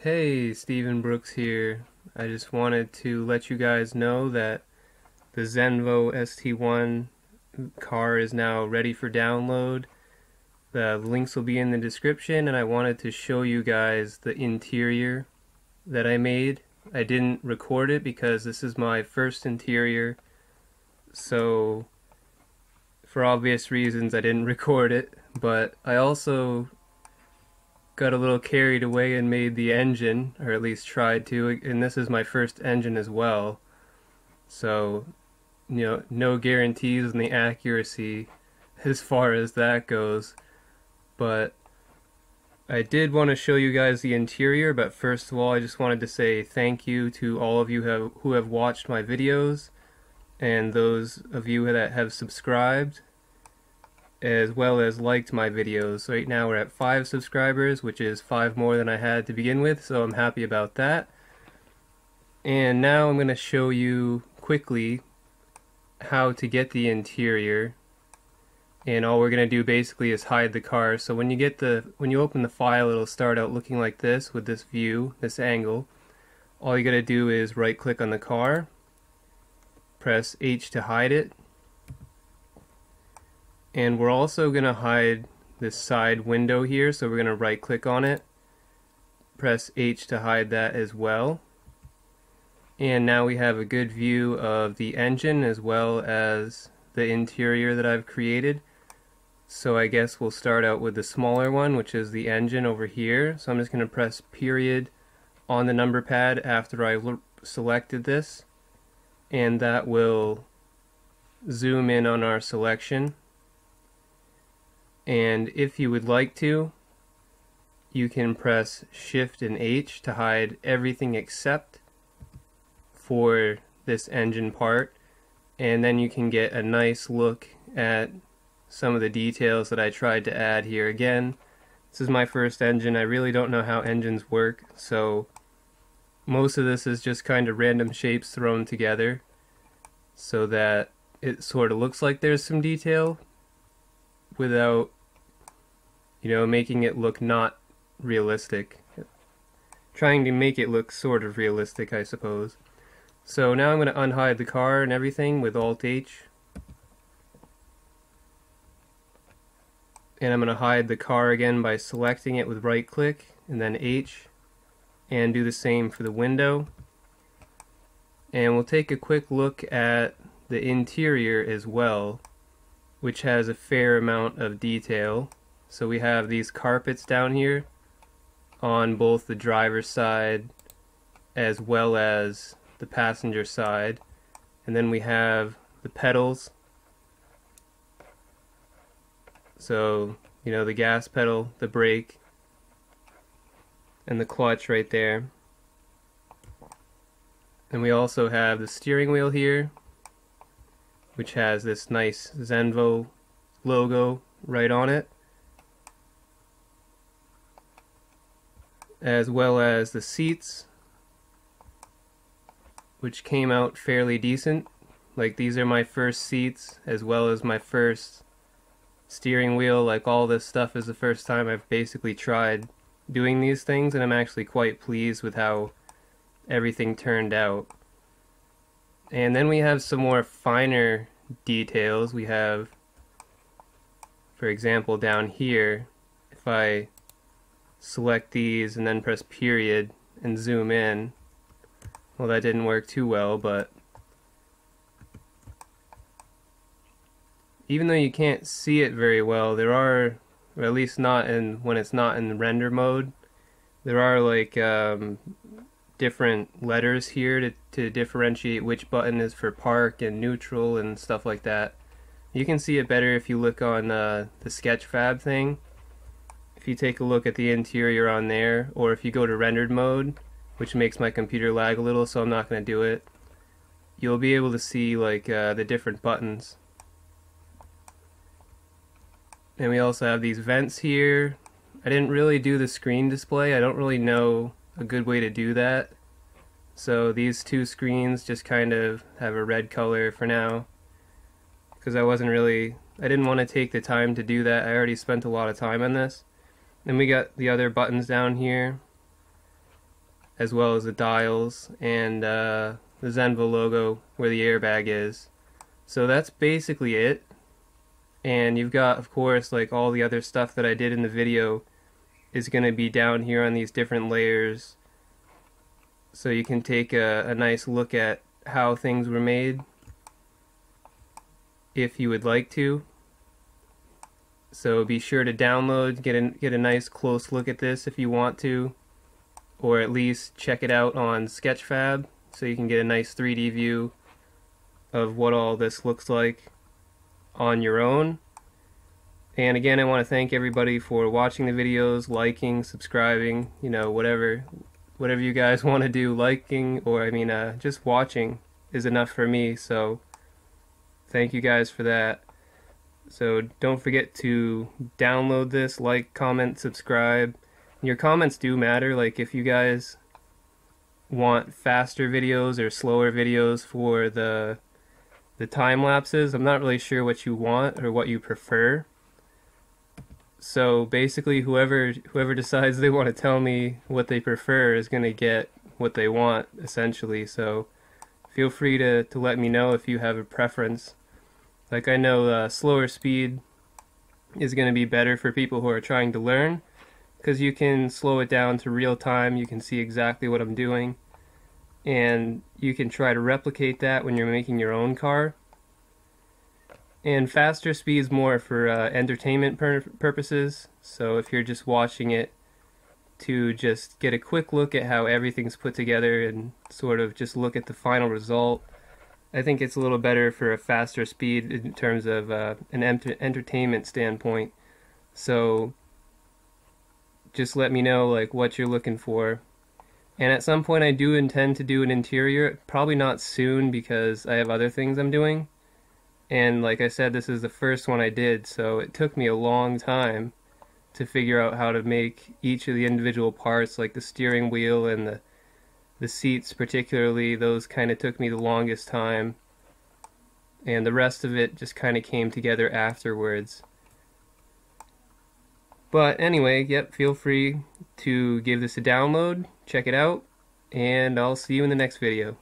Hey, Stephen Brooks here. I just wanted to let you guys know that the Zenvo ST1 car is now ready for download. The links will be in the description, and I wanted to show you guys the interior that I made. I didn't record it because this is my first interior, so for obvious reasons I didn't record it, but I also got a little carried away and made the engine, or at least tried to, and this is my first engine as well. So, no guarantees on the accuracy as far as that goes. But I did want to show you guys the interior, but first of all, I just wanted to say thank you to all of you who have watched my videos, and those of you that have subscribed, as well as liked my videos. Right now we're at 5 subscribers, which is 5 more than I had to begin with, so I'm happy about that. And now I'm going to show you quickly how to get the interior. And all we're going to do basically is hide the car. So when you open the file, it'll start out looking like this with this view, this angle. All you got to do is right click on the car, press H to hide it. And we're also going to hide this side window here, so we're going to right click on it, press H to hide that as well. And now we have a good view of the engine as well as the interior that I've created. So I guess we'll start out with the smaller one, which is the engine over here. So I'm just going to press period on the number pad after I selected this, and that will zoom in on our selection. And if you would like to, you can press Shift and H to hide everything except for this engine part, and then you can get a nice look at some of the details that I tried to add here. Again, this is my first engine. I really don't know how engines work, so most of this is just kind of random shapes thrown together so that it sort of looks like there's some detail without, making it look not realistic. Trying to make it look sort of realistic, I suppose. So now I'm going to unhide the car and everything with Alt-H. And I'm going to hide the car again by selecting it with right click and then H. And do the same for the window. And we'll take a quick look at the interior as well, which has a fair amount of detail. So we have these carpets down here on both the driver's side as well as the passenger side. And then we have the pedals. So, the gas pedal, the brake, and the clutch right there. And we also have the steering wheel here, which has this nice Zenvo logo right on it, as well as the seats, which came out fairly decent. Like, these are my first seats as well as my first steering wheel. Like, all this stuff is the first time I've basically tried doing these things, and I'm actually quite pleased with how everything turned out. And then we have some more finer details. We have, for example, down here, if I select these and then press period and zoom in, well, that didn't work too well, but even though you can't see it very well, there are, or at least not when it's not in the render mode, there are like different letters here to differentiate which button is for park and neutral and stuff like that. You can see it better if you look on the Sketchfab thing. If you take a look at the interior on there, or if you go to rendered mode, which makes my computer lag a little, so I'm not going to do it, you'll be able to see like the different buttons. And we also have these vents here. I didn't really do the screen display. I don't really know a good way to do that. So these two screens just kind of have a red color for now, because I didn't want to take the time to do that. I already spent a lot of time on this. Then we got the other buttons down here. as well as the dials and the Zenvo logo where the airbag is. So that's basically it. And you've got, of course, like all the other stuff that I did in the video is going to be down here on these different layers, so you can take a nice look at how things were made if you would like to. So be sure to download, get a nice close look at this if you want to, or at least check it out on Sketchfab so you can get a nice 3D view of what all this looks like on your own. And again, I want to thank everybody for watching the videos, liking, subscribing, you know, whatever you guys want to do. Liking, or just watching is enough for me, so thank you guys for that. So don't forget to download this, like, comment, subscribe. Your comments do matter. Like if you guys want faster videos or slower videos for the time lapses, I'm not really sure what you want or what you prefer. So basically whoever decides they want to tell me what they prefer is going to get what they want, essentially. So feel free to let me know if you have a preference. Like I know slower speed is going to be better for people who are trying to learn, because you can slow it down to real time, you can see exactly what I'm doing, and you can try to replicate that when you're making your own car. And faster speed's more for entertainment purposes, so if you're just watching it to just get a quick look at how everything's put together and sort of just look at the final result, I think it's a little better for a faster speed in terms of an entertainment standpoint. So just let me know like what you're looking for. And at some point I do intend to do an interior, probably not soon because I have other things I'm doing. And like I said, this is the first one I did, so it took me a long time to figure out how to make each of the individual parts, like the steering wheel and the seats particularly. Those kind of took me the longest time. And the rest of it just kind of came together afterwards. But anyway, yep, feel free to give this a download, check it out, and I'll see you in the next video.